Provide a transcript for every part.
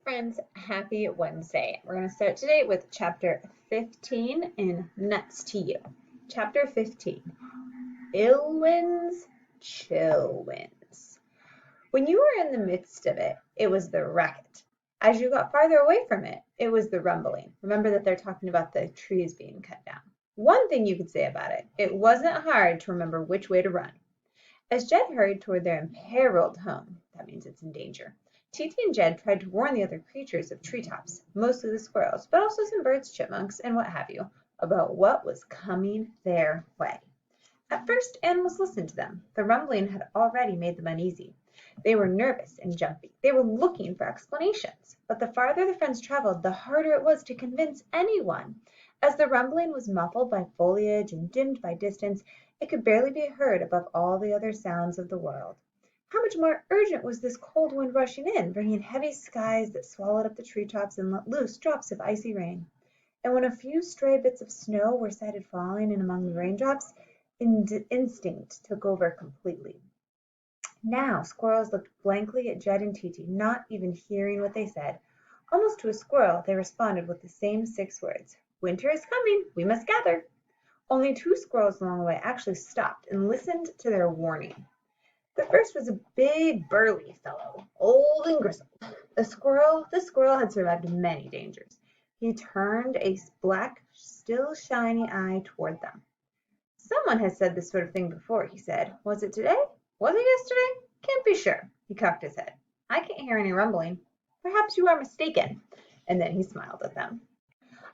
friends, happy Wednesday. We're going to start today with chapter 15 in Nuts to You. Chapter 15, Ill Winds, Chill Winds. When you were in the midst of it, it was the racket. As you got farther away from it, it was the rumbling. Remember that they're talking about the trees being cut down. One thing you could say about it, it wasn't hard to remember which way to run. As Jed hurried toward their imperiled home, that means it's in danger, Titi and Jed tried to warn the other creatures of treetops, mostly the squirrels, but also some birds, chipmunks, and what have you, about what was coming their way. At first, animals listened to them. The rumbling had already made them uneasy. They were nervous and jumpy. They were looking for explanations. But the farther the friends traveled, the harder it was to convince anyone. As the rumbling was muffled by foliage and dimmed by distance, it could barely be heard above all the other sounds of the world. How much more urgent was this cold wind rushing in, bringing heavy skies that swallowed up the treetops and let loose drops of icy rain. And when a few stray bits of snow were sighted falling in among the raindrops, instinct took over completely. Now squirrels looked blankly at Jed and Titi, not even hearing what they said. Almost to a squirrel they responded with the same 6 words. Winter is coming. We must gather. Only 2 squirrels along the way actually stopped and listened to their warning. The first was a big, burly fellow, old and grizzled. The squirrel had survived many dangers. He turned a black, still shiny eye toward them. Someone has said this sort of thing before, he said. Was it today? Was it yesterday? Can't be sure. He cocked his head. I can't hear any rumbling. Perhaps you are mistaken. And then he smiled at them.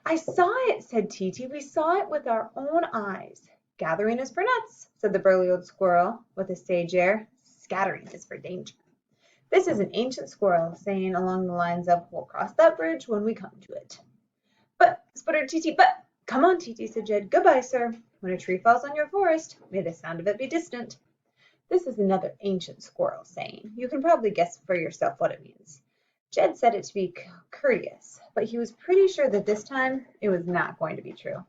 I saw it, said Titi. We saw it with our own eyes. Gathering is for nuts, said the burly old squirrel with a sage air. Scattering is for danger. This is an ancient squirrel saying along the lines of, we'll cross that bridge when we come to it. But, sputtered Titi, but, come on, Titi, said Jed. Goodbye, sir. When a tree falls on your forest, may the sound of it be distant. This is another ancient squirrel saying. You can probably guess for yourself what it means. Jed said it to be courteous, but he was pretty sure that this time it was not going to be true.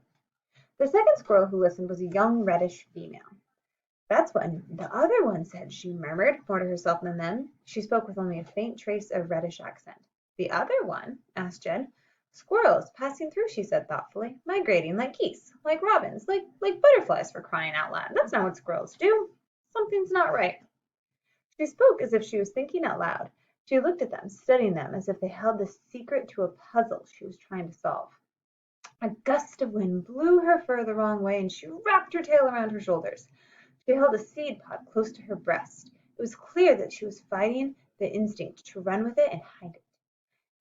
The second squirrel who listened was a young reddish female. That's what the other one said, she murmured, more to herself than them. She spoke with only a faint trace of reddish accent. The other one? Asked Jed. Squirrels passing through, she said thoughtfully. Migrating like geese, like robins, like butterflies, for crying out loud. That's not what squirrels do. Something's not right. She spoke as if she was thinking out loud. She looked at them, studying them as if they held the secret to a puzzle she was trying to solve. A gust of wind blew her fur the wrong way, and she wrapped her tail around her shoulders. She held a seed pod close to her breast. It was clear that she was fighting the instinct to run with it and hide it.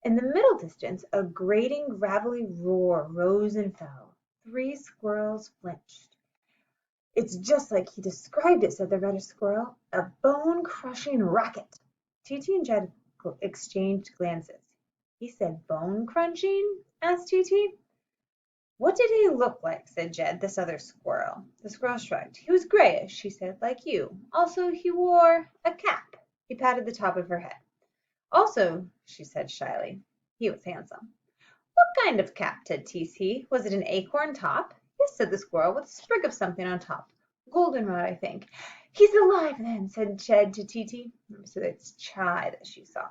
In the middle distance, a grating, gravelly roar rose and fell. 3 squirrels flinched. It's just like he described it, said the reddish squirrel. A bone-crushing racket. Titi and Jed exchanged glances. He said bone-crunching? Asked Titi. What did he look like? Said Jed, this other squirrel. The squirrel shrugged. He was grayish, she said, like you. Also, he wore a cap. He patted the top of her head. Also, she said shyly, he was handsome. What kind of cap, said Titi. Was it an acorn top? Yes, said the squirrel, with a sprig of something on top. Goldenrod, I think. He's alive, then, said Jed to Titi. So it's Chai that she saw.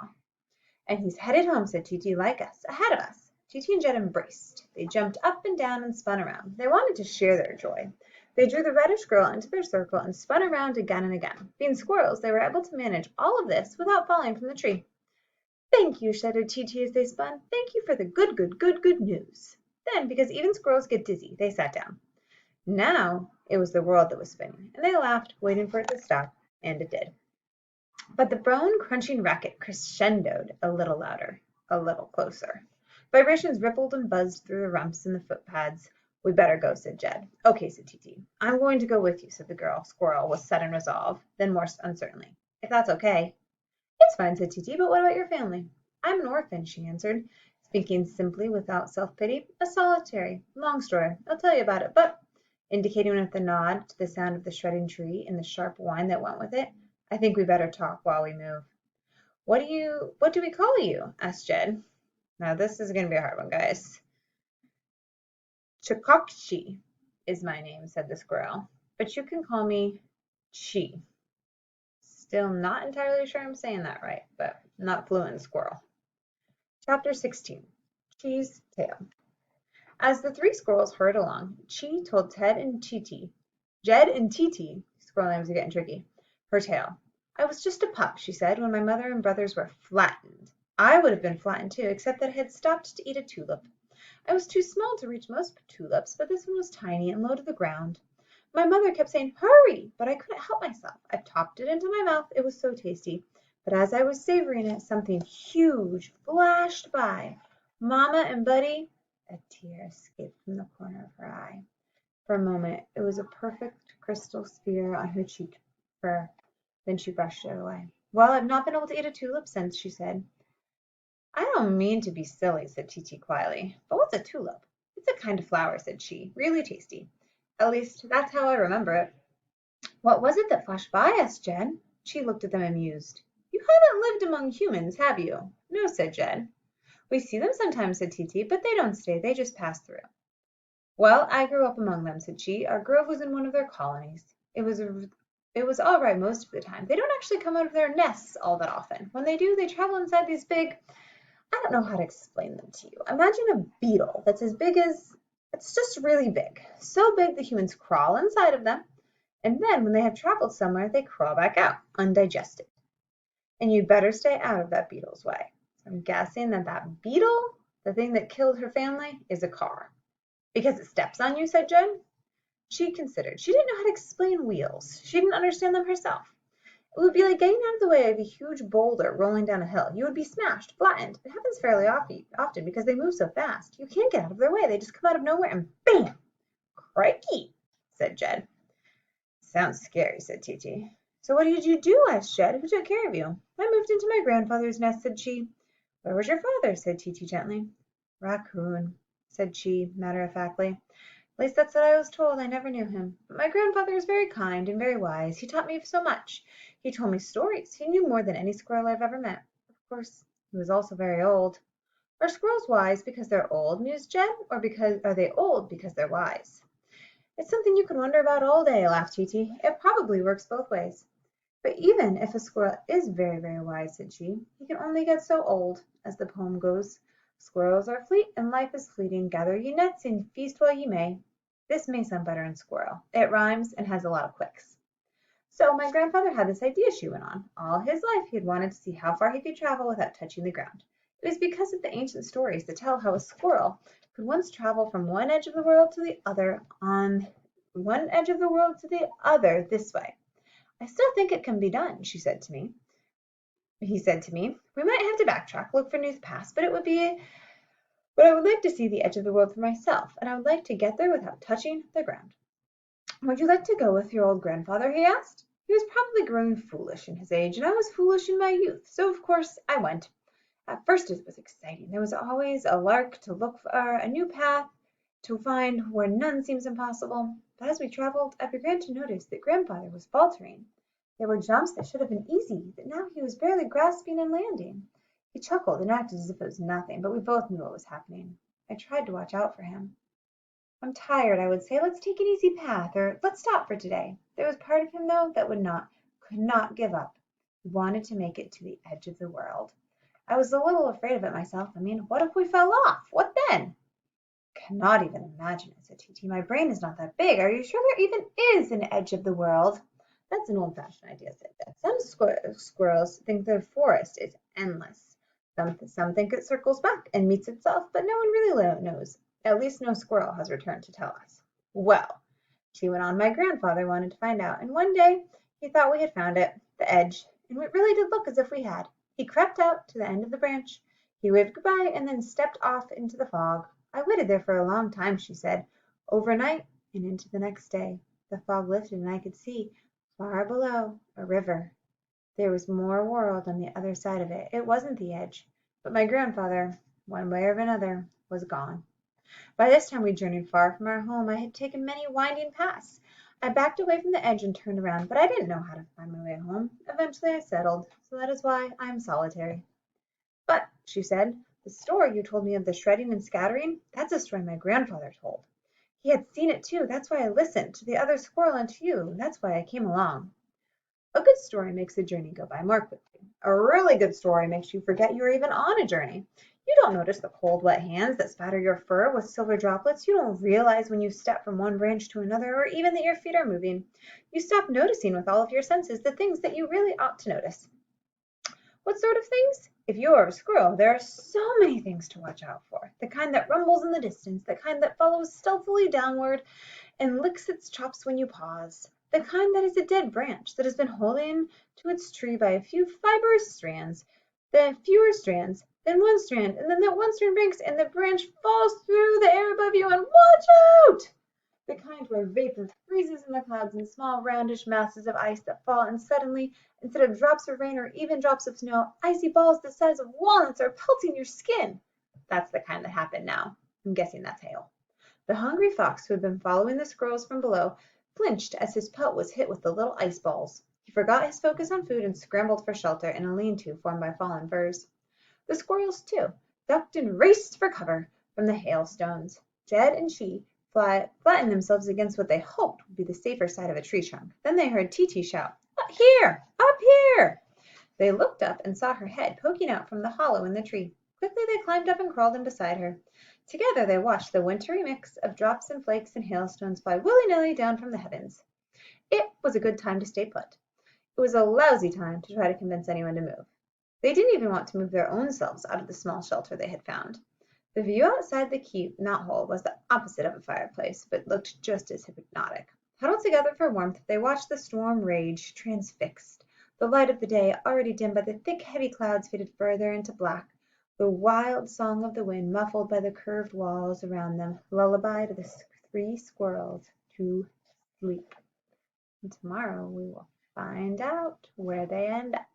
And he's headed home, said Titi, like us, ahead of us. Titi and Jed embraced. They jumped up and down and spun around. They wanted to share their joy. They drew the reddish girl into their circle and spun around again and again. Being squirrels, they were able to manage all of this without falling from the tree. Thank you, shuddered Titi as they spun. Thank you for the good news. Then, because even squirrels get dizzy, they sat down. Now it was the world that was spinning, and they laughed, waiting for it to stop, and it did. But the bone-crunching racket crescendoed a little louder, a little closer. Vibrations rippled and buzzed through the rumps and the footpads. We better go, said Jed. Okay, said Titi. I'm going to go with you, said the girl squirrel with sudden resolve, then more uncertainly. If that's okay. It's fine, said Titi, but what about your family? I'm an orphan, she answered, speaking simply without self-pity. A solitary, long story. I'll tell you about it, but, indicating with a nod to the sound of the shredding tree and the sharp whine that went with it, I think we better talk while we move. What do we call you? Asked Jed. Now this is going to be a hard one, guys. Chakokchi is my name, said the squirrel, but you can call me Chi. Still not entirely sure I'm saying that right, but not fluent squirrel. Chapter 16. Chi's Tale. As the three squirrels hurried along, Chi told Jed and Titi, squirrel names are getting tricky, her tale. I was just a pup, she said, when my mother and brothers were flattened. I would have been flattened too, except that I had stopped to eat a tulip. I was too small to reach most tulips, but this one was tiny and low to the ground. My mother kept saying, "Hurry!" but I couldn't help myself. I popped it into my mouth. It was so tasty. But as I was savoring it, something huge flashed by. Mama and Buddy, a tear escaped from the corner of her eye. For a moment it was a perfect crystal sphere on her cheek fur. Then she brushed it away. Well, I've not been able to eat a tulip since, she said. I don't mean to be silly, said Titi quietly. But what's a tulip? It's a kind of flower, said she. Really tasty. At least, that's how I remember it. What was it that flashed by? Asked Jed. She looked at them amused. You haven't lived among humans, have you? No, said Jed. We see them sometimes, said Titi, but they don't stay. They just pass through. Well, I grew up among them, said she. Our grove was in one of their colonies. It was all right most of the time. They don't actually come out of their nests all that often. When they do, they travel inside these big, I don't know how to explain them to you. Imagine a beetle that's as big as, it's just really big. So big the humans crawl inside of them, and then when they have traveled somewhere, they crawl back out, undigested. And you'd better stay out of that beetle's way. So I'm guessing that that beetle, the thing that killed her family, is a car. Because it steps on you, said Jen. She considered. She didn't know how to explain wheels. She didn't understand them herself. It would be like getting out of the way of a huge boulder rolling down a hill. You would be smashed, flattened. It happens fairly often because they move so fast. You can't get out of their way. They just come out of nowhere and bam! Crikey, said Jed. Sounds scary, said Titi. So what did you do? Asked Jed. Who took care of you? I moved into my grandfather's nest, said she. Where was your father? Said Titi gently. Raccoon, said she matter-of-factly. At least that's what I was told. I never knew him. But my grandfather was very kind and very wise. He taught me so much. He told me stories. He knew more than any squirrel I've ever met. Of course, he was also very old. Are squirrels wise because they're old, mused Jed, or are they old because they're wise? It's something you can wonder about all day, laughed Titi. It probably works both ways. But even if a squirrel is very, very wise, said she, he can only get so old, as the poem goes. Squirrels are fleet, and life is fleeting. Gather ye nuts and feast while ye may. This may sound better in squirrel. It rhymes and has a lot of clicks. So my grandfather had this idea, she went on. All his life he had wanted to see how far he could travel without touching the ground. It was because of the ancient stories that tell how a squirrel could once travel from one edge of the world to the other on one edge of the world to the other this way. I still think it can be done, he said to me. We might have to backtrack, look for new paths, but I would like to see the edge of the world for myself, and I would like to get there without touching the ground. Would you like to go with your old grandfather? He asked. He was probably growing foolish in his age, and I was foolish in my youth, so of course I went. At first it was exciting. There was always a lark to look for, a new path to find where none seems impossible. But as we traveled, I began to notice that grandfather was faltering. There were jumps that should have been easy, that now he was barely grasping and landing. He chuckled and acted as if it was nothing, but we both knew what was happening. I tried to watch out for him. I'm tired, I would say. Let's take an easy path, or let's stop for today. There was part of him, though, that could not give up. He wanted to make it to the edge of the world. I was a little afraid of it myself. I mean, what if we fell off? What then? Cannot even imagine it, said Titi. My brain is not that big. Are you sure there even is an edge of the world? That's an old-fashioned idea, said Dad. Some squirrels think the forest is endless. Some think it circles back and meets itself, but no one really knows. At least no squirrel has returned to tell us. Well, she went on, my grandfather wanted to find out, and one day he thought we had found it, the edge, and it really did look as if we had. He crept out to the end of the branch. He waved goodbye and then stepped off into the fog. I waited there for a long time, she said, overnight and into the next day. The fog lifted and I could see, far below, a river. There was more world on the other side of it. It wasn't the edge, but my grandfather, one way or another, was gone. By this time we journeyed far from our home. I had taken many winding paths. I backed away from the edge and turned around, but I didn't know how to find my way home. Eventually I settled, so that is why I am solitary. But, she said, the story you told me of the shredding and scattering, that's a story my grandfather told. He had seen it too. That's why I listened to the other squirrel and to you. That's why I came along. A good story makes the journey go by more quickly. A really good story makes you forget you're even on a journey. You don't notice the cold, wet hands that spatter your fur with silver droplets. You don't realize when you step from one branch to another, or even that your feet are moving. You stop noticing with all of your senses the things that you really ought to notice. What sort of things? If you are a squirrel, there are so many things to watch out for. The kind that rumbles in the distance, the kind that follows stealthily downward and licks its chops when you pause, the kind that is a dead branch that has been holding to its tree by a few fibrous strands, then fewer strands, then one strand, and then that one strand breaks and the branch falls through the air above you, and watch out! The kind where vapor freezes in the clouds in small roundish masses of ice that fall, and suddenly, instead of drops of rain or even drops of snow, icy balls the size of walnuts are pelting your skin. That's the kind that happened now. I'm guessing that's hail. The hungry fox, who had been following the squirrels from below, flinched as his pelt was hit with the little ice balls. He forgot his focus on food and scrambled for shelter in a lean-to formed by fallen firs. The squirrels, too, ducked and raced for cover from the hailstones. Jed and she flattened themselves against what they hoped would be the safer side of a tree trunk. Then they heard Tee-Tee shout, "Up here! Up here!" They looked up and saw her head poking out from the hollow in the tree. Quickly they climbed up and crawled in beside her. Together they watched the wintry mix of drops and flakes and hailstones fly willy-nilly down from the heavens. It was a good time to stay put. It was a lousy time to try to convince anyone to move. They didn't even want to move their own selves out of the small shelter they had found. The view outside the knothole was the opposite of a fireplace, but looked just as hypnotic. Huddled together for warmth, they watched the storm rage, transfixed. The light of the day, already dimmed by the thick, heavy clouds, faded further into black. The wild song of the wind, muffled by the curved walls around them, lullabied the 3 squirrels to sleep. And tomorrow we will find out where they end up.